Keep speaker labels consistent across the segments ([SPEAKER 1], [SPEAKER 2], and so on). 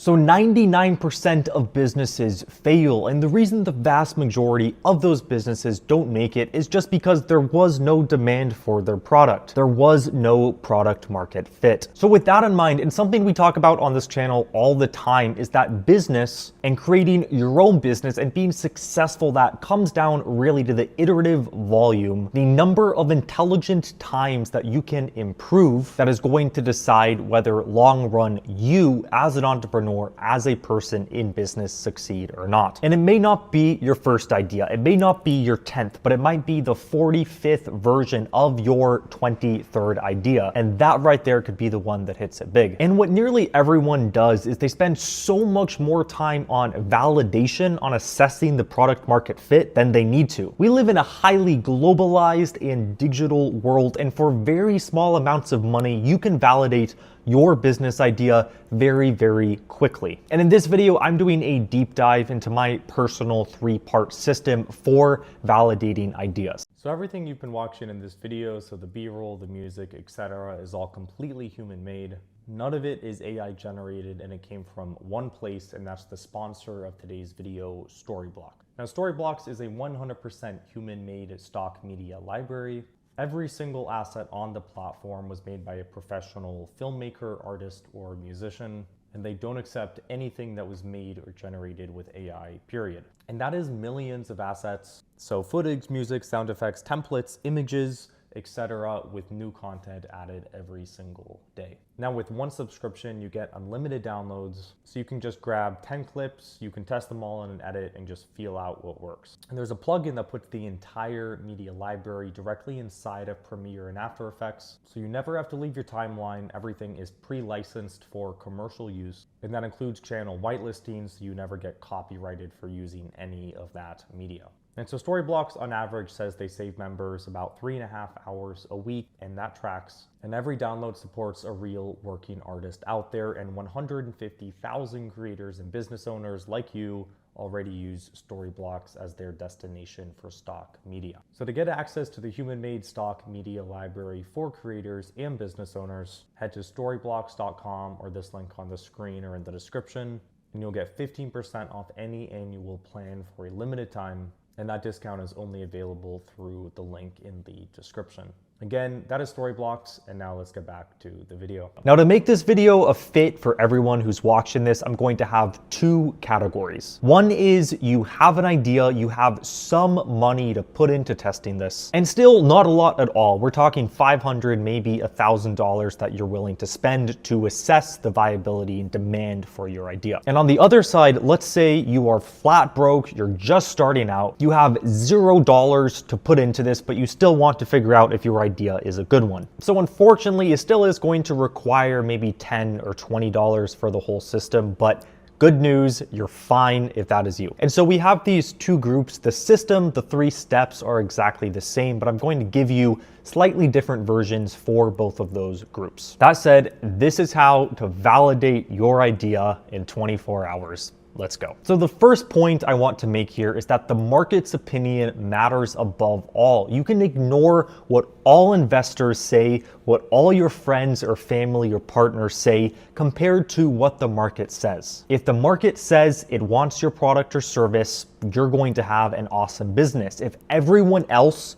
[SPEAKER 1] So 99% of businesses fail, and the reason the vast majority of those businesses don't make it is just because there was no demand for their product. There was no product market fit. So with that in mind, and something we talk about on this channel all the time is that business and creating your own business and being successful, that comes down really to the iterative volume, the number of intelligent times that you can improve that is going to decide whether long run you as an entrepreneur, as a person in business, succeed or not. And it may not be your first idea, it may not be your 10th, but it might be the 45th version of your 23rd idea. And that right there could be the one that hits it big. And what nearly everyone does is they spend so much more time on validation, on assessing the product market fit than they need to. We live in a highly globalized and digital world, and for very small amounts of money, you can validate your business idea very, very quickly. And in this video, I'm doing a deep dive into my personal 3-part system for validating ideas. So everything you've been watching in this video, so the B-roll, the music, etc., is all completely human-made. None of it is AI generated, and it came from one place, and that's the sponsor of today's video, Storyblocks. Now, Storyblocks is a 100% human-made stock media library. Every single asset on the platform was made by a professional filmmaker, artist, or musician, and they don't accept anything that was made or generated with AI, period. And that is millions of assets. So footage, music, sound effects, templates, images, etc., with new content added every single day. Now with one subscription, you get unlimited downloads, so you can just grab 10 clips, you can test them all in an edit and just feel out what works. And there's a plugin that puts the entire media library directly inside of Premiere and After Effects, so you never have to leave your timeline. Everything is pre-licensed for commercial use, and that includes channel whitelisting, so you never get copyrighted for using any of that media. And so Storyblocks on average says they save members about 3.5 hours a week, and that tracks. And every download supports a real working artist out there, and 150,000 creators and business owners like you already use Storyblocks as their destination for stock media. So to get access to the human-made stock media library for creators and business owners, head to storyblocks.com or this link on the screen or in the description, and you'll get 15% off any annual plan for a limited time. And that discount is only available through the link in the description. Again, that is Storyblocks, and now let's get back to the video. Now to make this video a fit for everyone who's watching this, I'm going to have 2 categories. One is you have an idea, you have some money to put into testing this, and still not a lot at all. We're talking $500, maybe $1,000 that you're willing to spend to assess the viability and demand for your idea. And on the other side, let's say you are flat broke, you're just starting out, you have $0 to put into this, but you still want to figure out if your idea is a good one. So unfortunately, it still is going to require maybe $10 or $20 for the whole system, but good news, you're fine if that is you. And so we have these 2 groups. The system, the 3 steps are exactly the same, but I'm going to give you slightly different versions for both of those groups. That said, this is how to validate your idea in 24 hours. Let's go. So the first point I want to make here is that the market's opinion matters above all. You can ignore what all investors say, what all your friends or family or partners say, compared to what the market says. If the market says it wants your product or service, you're going to have an awesome business. If everyone else,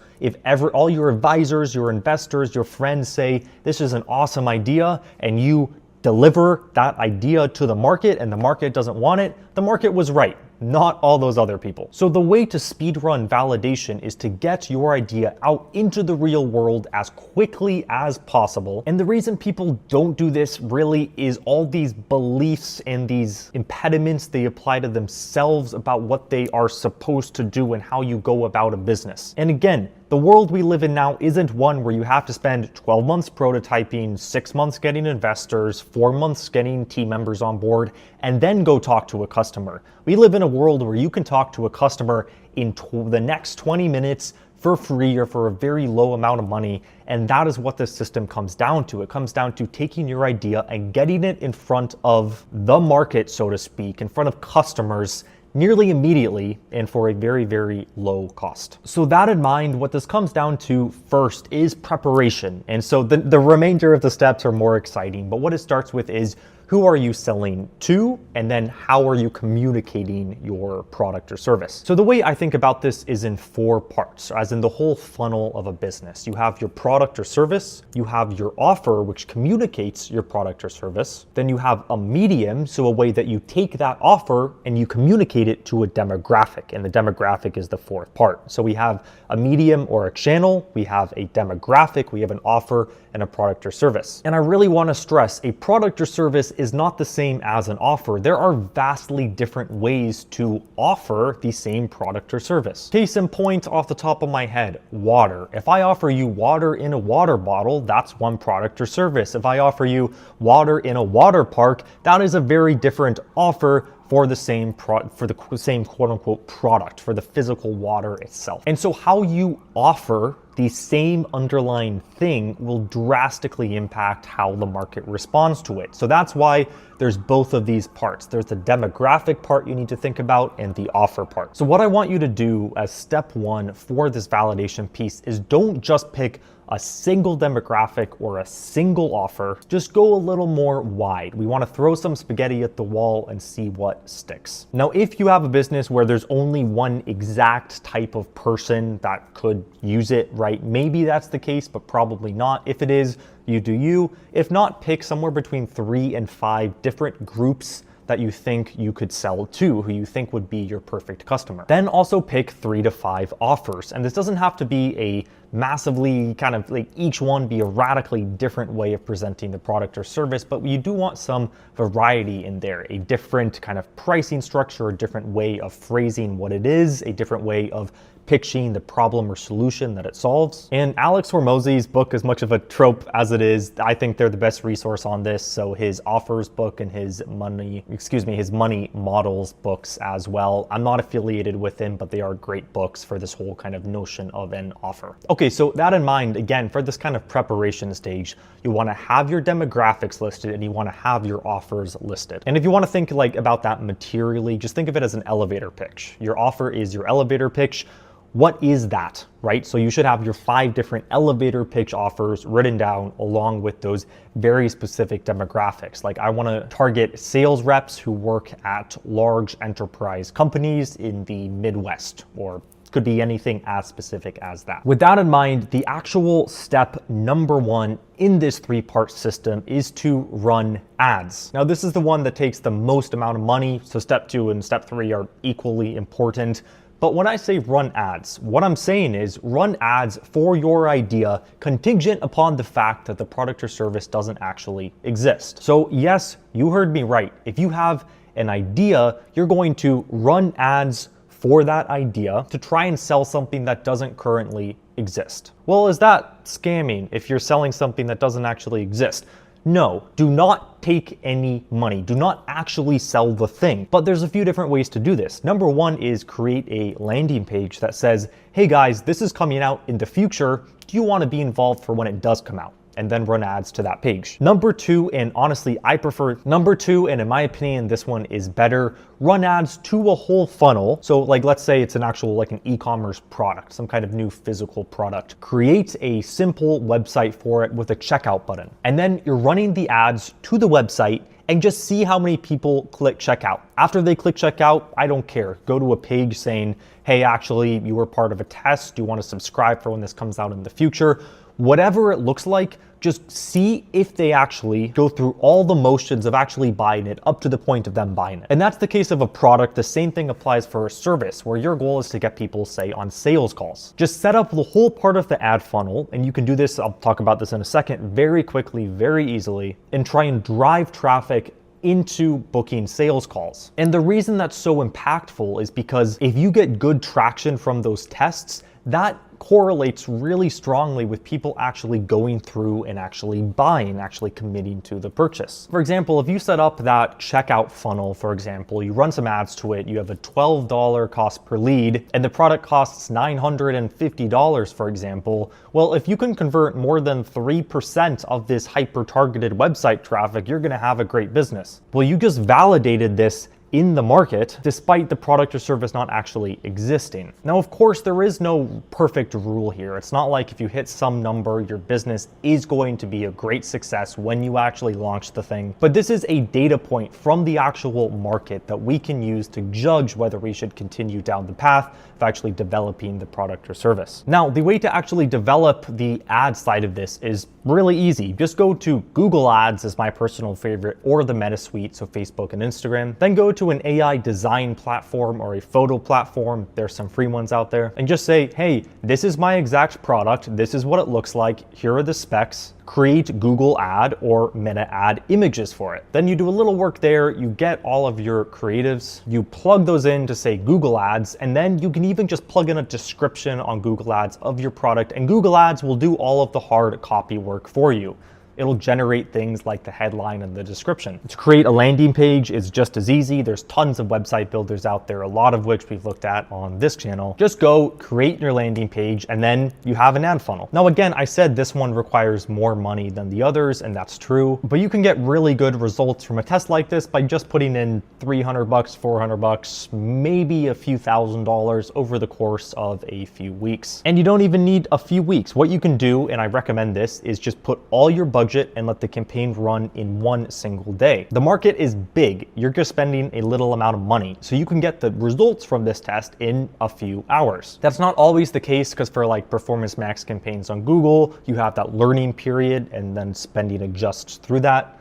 [SPEAKER 1] all your advisors, your investors, your friends say this is an awesome idea, and you deliver that idea to the market and the market doesn't want it, the market was right, not all those other people. So the way to speedrun validation is to get your idea out into the real world as quickly as possible. And the reason people don't do this really is all these beliefs and these impediments they apply to themselves about what they are supposed to do and how you go about a business. And again, the world we live in now isn't one where you have to spend 12 months prototyping, 6 months getting investors, 4 months getting team members on board, and then go talk to a customer. We live in a world where you can talk to a customer in the next 20 minutes for free or for a very low amount of money. And that is what this system comes down to. It comes down to taking your idea and getting it in front of the market, so to speak, in front of customers nearly immediately and for a very, very low cost. So that in mind, what this comes down to first is preparation. And so the remainder of the steps are more exciting, but what it starts with is who are you selling to, and then how are you communicating your product or service. So the way I think about this is in 4 parts, as in the whole funnel of a business. You have your product or service, you have your offer, which communicates your product or service, then you have a medium, so a way that you take that offer and you communicate it to a demographic, and the demographic is the 4th part. So we have a medium or a channel, we have a demographic, we have an offer, and a product or service. And I really want to stress, a product or service is not the same as an offer. There are vastly different ways to offer the same product or service. Case in point, off the top of my head, water. If I offer you water in a water bottle, that's one product or service. If I offer you water in a water park, that is a very different offer for the same quote unquote product, for the physical water itself. And so how you offer the same underlying thing will drastically impact how the market responds to it. So that's why there's both of these parts. There's the demographic part you need to think about and the offer part. So what I want you to do as step 1 for this validation piece is don't just pick a single demographic or a single offer. Just go a little more wide. We want to throw some spaghetti at the wall and see what sticks. Now, if you have a business where there's only one exact type of person that could use it, right? Maybe that's the case, but probably not. If it is, you do you. If not, pick somewhere between 3 and 5 different groups that you think you could sell to, who you think would be your perfect customer. Then also pick 3 to 5 offers. And this doesn't have to be a massively kind of like each one be a radically different way of presenting the product or service, but you do want some variety in there, a different kind of pricing structure, a different way of phrasing what it is, a different way of pitching the problem or solution that it solves. And Alex Hormozi's book, as much of a trope as it is, I think they're the best resource on this. So his offers book and his money models books as well. I'm not affiliated with him, but they are great books for this whole kind of notion of an offer. Okay, so that in mind, again, for this kind of preparation stage, you want to have your demographics listed and you want to have your offers listed. And if you want to think like about that materially, just think of it as an elevator pitch. Your offer is your elevator pitch. What is that, right? So you should have your 5 different elevator pitch offers written down along with those very specific demographics. Like I want to target sales reps who work at large enterprise companies in the Midwest, or could be anything as specific as that. With that in mind, the actual step number 1 in this 3-part system is to run ads. Now, this is the one that takes the most amount of money. So step 2 and step 3 are equally important. But when I say run ads, what I'm saying is run ads for your idea contingent upon the fact that the product or service doesn't actually exist. So yes, you heard me right. If you have an idea, you're going to run ads for that idea to try and sell something that doesn't currently exist. Well, is that scamming if you're selling something that doesn't actually exist? No, do not take any money. Do not actually sell the thing. But there's a few different ways to do this. Number 1 is create a landing page that says, hey guys, this is coming out in the future. Do you want to be involved for when it does come out? And then run ads to that page. Number 2, and honestly, I prefer number 2, and in my opinion, this one is better, run ads to a whole funnel. So like, let's say it's an actual, like an e-commerce product, some kind of new physical product. Create a simple website for it with a checkout button. And then you're running the ads to the website and just see how many people click checkout. After they click checkout, I don't care. Go to a page saying, hey, actually, you were part of a test. Do you want to subscribe for when this comes out in the future? Whatever it looks like, just see if they actually go through all the motions of actually buying it up to the point of them buying it. And that's the case of a product. The same thing applies for a service where your goal is to get people, say, on sales calls. Just set up the whole part of the ad funnel, and you can do this, I'll talk about this in a second, very quickly, very easily, and try and drive traffic into booking sales calls. And the reason that's so impactful is because if you get good traction from those tests, that correlates really strongly with people actually going through and actually buying, actually committing to the purchase. For example, if you set up that checkout funnel, for example, you run some ads to it, you have a $12 cost per lead, and the product costs $950, for example, well, if you can convert more than 3% of this hyper-targeted website traffic, you're gonna have a great business. Well, you just validated this in the market, despite the product or service not actually existing. Now, of course, there is no perfect rule here. It's not like if you hit some number, your business is going to be a great success when you actually launch the thing. But this is a data point from the actual market that we can use to judge whether we should continue down the path of actually developing the product or service. Now, the way to actually develop the ad side of this is really easy. Just go to Google Ads as my personal favorite, or the Meta Suite, so Facebook and Instagram. Then go to an AI design platform or a photo platform. There's some free ones out there. And just say, hey, this is my exact product. This is what it looks like. Here are the specs. Create Google ad or Meta ad images for it. Then you do a little work there, you get all of your creatives, you plug those in to say Google Ads, and then you can even just plug in a description on Google Ads of your product, and Google Ads will do all of the hard copy work for you. It'll generate things like the headline and the description. To create a landing page is just as easy. There's tons of website builders out there, a lot of which we've looked at on this channel. Just go create your landing page and then you have an ad funnel. Now, again, I said this one requires more money than the others, and that's true, but you can get really good results from a test like this by just putting in $300, $400, maybe a few $1,000s over the course of a few weeks. And you don't even need a few weeks. What you can do, and I recommend this, is just put all your budget and let the campaign run in one single day. The market is big. You're just spending a little amount of money, so you can get the results from this test in a few hours. That's not always the case, because for like performance max campaigns on Google, you have that learning period and then spending adjusts through that.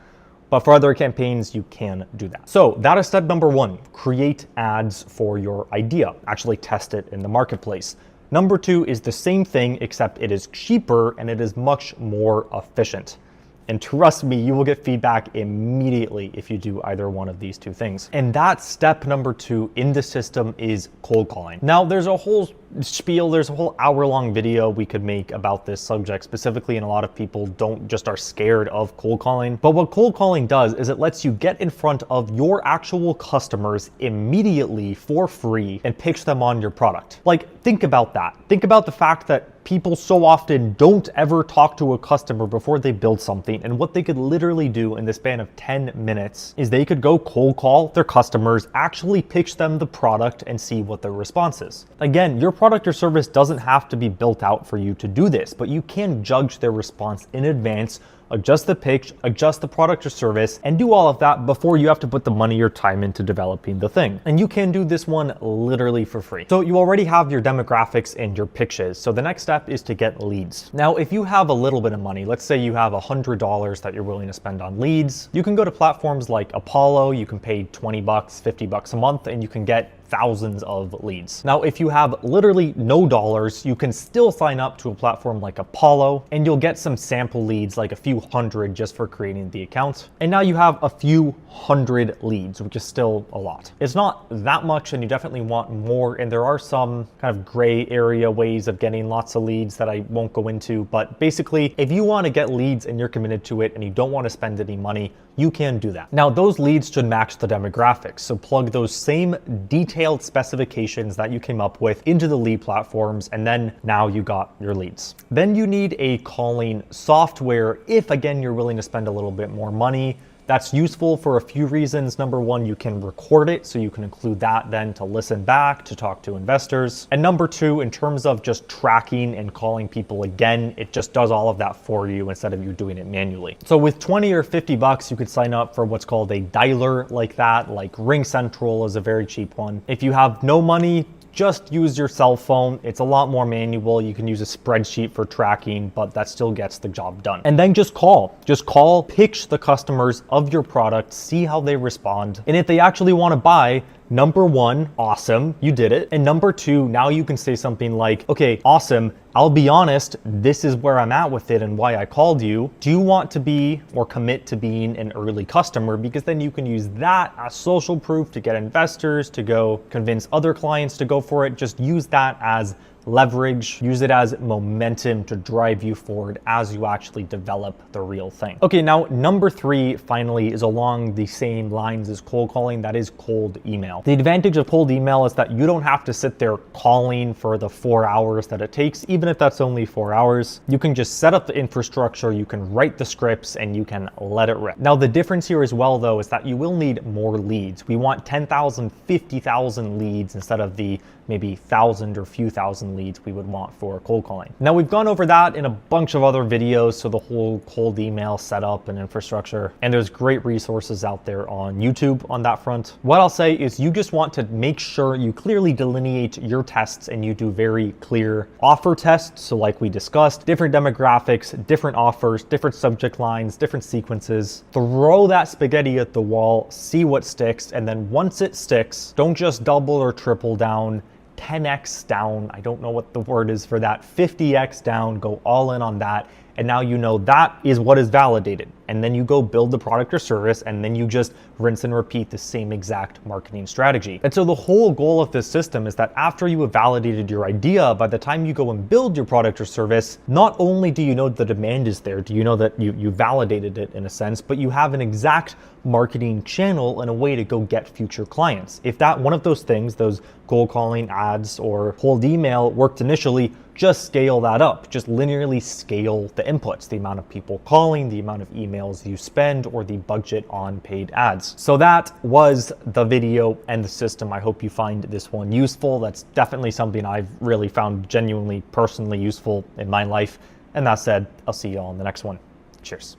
[SPEAKER 1] But for other campaigns, you can do that. So that is step number one, create ads for your idea. Actually test it in the marketplace. Number two is the same thing, except it is cheaper and it is much more efficient. And trust me, you will get feedback immediately if you do either one of these two things. And that step number two in the system is cold calling. Now, there's a whole spiel, there's a whole hour-long video we could make about this subject specifically, and a lot of people are scared of cold calling. But what cold calling does is it lets you get in front of your actual customers immediately for free and pitch them on your product. Like, think about that. Think about the fact that people so often don't ever talk to a customer before they build something, and what they could literally do in the span of 10 minutes is they could go cold call their customers, actually pitch them the product, and see what their response is. Again, your product or service doesn't have to be built out for you to do this, but you can judge their response in advance, adjust the pitch, adjust the product or service, and do all of that before you have to put the money or time into developing the thing. And you can do this one literally for free. So you already have your demographics and your pitches. So the next step is to get leads. Now, if you have a little bit of money, let's say you have $100 that you're willing to spend on leads, you can go to platforms like Apollo, you can pay $20, $50 a month, and you can get thousands of leads. Now, if you have literally no dollars, you can still sign up to a platform like Apollo, and you'll get some sample leads, like a few hundred just for creating the account. And now you have a few hundred leads, which is still a lot. It's not that much, and you definitely want more. And there are some kind of gray area ways of getting lots of leads that I won't go into. But basically, if you want to get leads and you're committed to it and you don't want to spend any money, you can do that. Now, those leads should match the demographics. So plug those same detailed specifications that you came up with into the lead platforms, and then now you got your leads. Then you need a calling software if, again, you're willing to spend a little bit more money. That's useful for a few reasons. Number one, you can record it, so you can include that then to listen back, to talk to investors. And number two, in terms of just tracking and calling people again, it just does all of that for you instead of you doing it manually. So with 20 or 50 bucks, you could sign up for what's called a dialer like that, like Ring Central is a very cheap one. If you have no money, just use your cell phone. It's a lot more manual. You can use a spreadsheet for tracking, but that still gets the job done. And then just call, pitch the customers of your product, see how they respond. And if they actually want to buy, number one, awesome, you did it. And number two, now you can say something like, okay, awesome, I'll be honest, this is where I'm at with it and why I called you. Do you want to be or commit to being an early customer? Because then you can use that as social proof to get investors to go convince other clients to go for it. Just use that as leverage, use it as momentum to drive you forward as you actually develop the real thing. Okay, now number 3 finally is along the same lines as cold calling, that is cold email. The advantage of cold email is that you don't have to sit there calling for the 4 hours that it takes, even if that's only 4 hours. You can just set up the infrastructure, you can write the scripts, and you can let it rip. Now the difference here as well though is that you will need more leads. We want 10,000, 50,000 leads instead of the maybe 1,000 or few thousand leads we would want for cold calling. Now we've gone over that in a bunch of other videos, so the whole cold email setup and infrastructure, and there's great resources out there on YouTube on that front. What I'll say is you just want to make sure you clearly delineate your tests and you do very clear offer tests. So like we discussed, different demographics, different offers, different subject lines, different sequences. Throw that spaghetti at the wall, see what sticks, and then once it sticks, don't just double or triple down. 10x down, I don't know what the word is for that, 50x down, go all in on that. And now you know that is what is validated. And then you go build the product or service, and then you just rinse and repeat the same exact marketing strategy. And so the whole goal of this system is that after you have validated your idea, by the time you go and build your product or service, not only do you know the demand is there, do you know that you validated it in a sense, but you have an exact marketing channel and a way to go get future clients. If that one of those things, those cold calling, ads, or cold email worked initially, just scale that up. Just linearly scale the inputs, the amount of people calling, the amount of emails you spend, or the budget on paid ads. So that was the video and the system. I hope you find this one useful. That's definitely something I've really found genuinely personally useful in my life. And that said, I'll see you all in the next one. Cheers.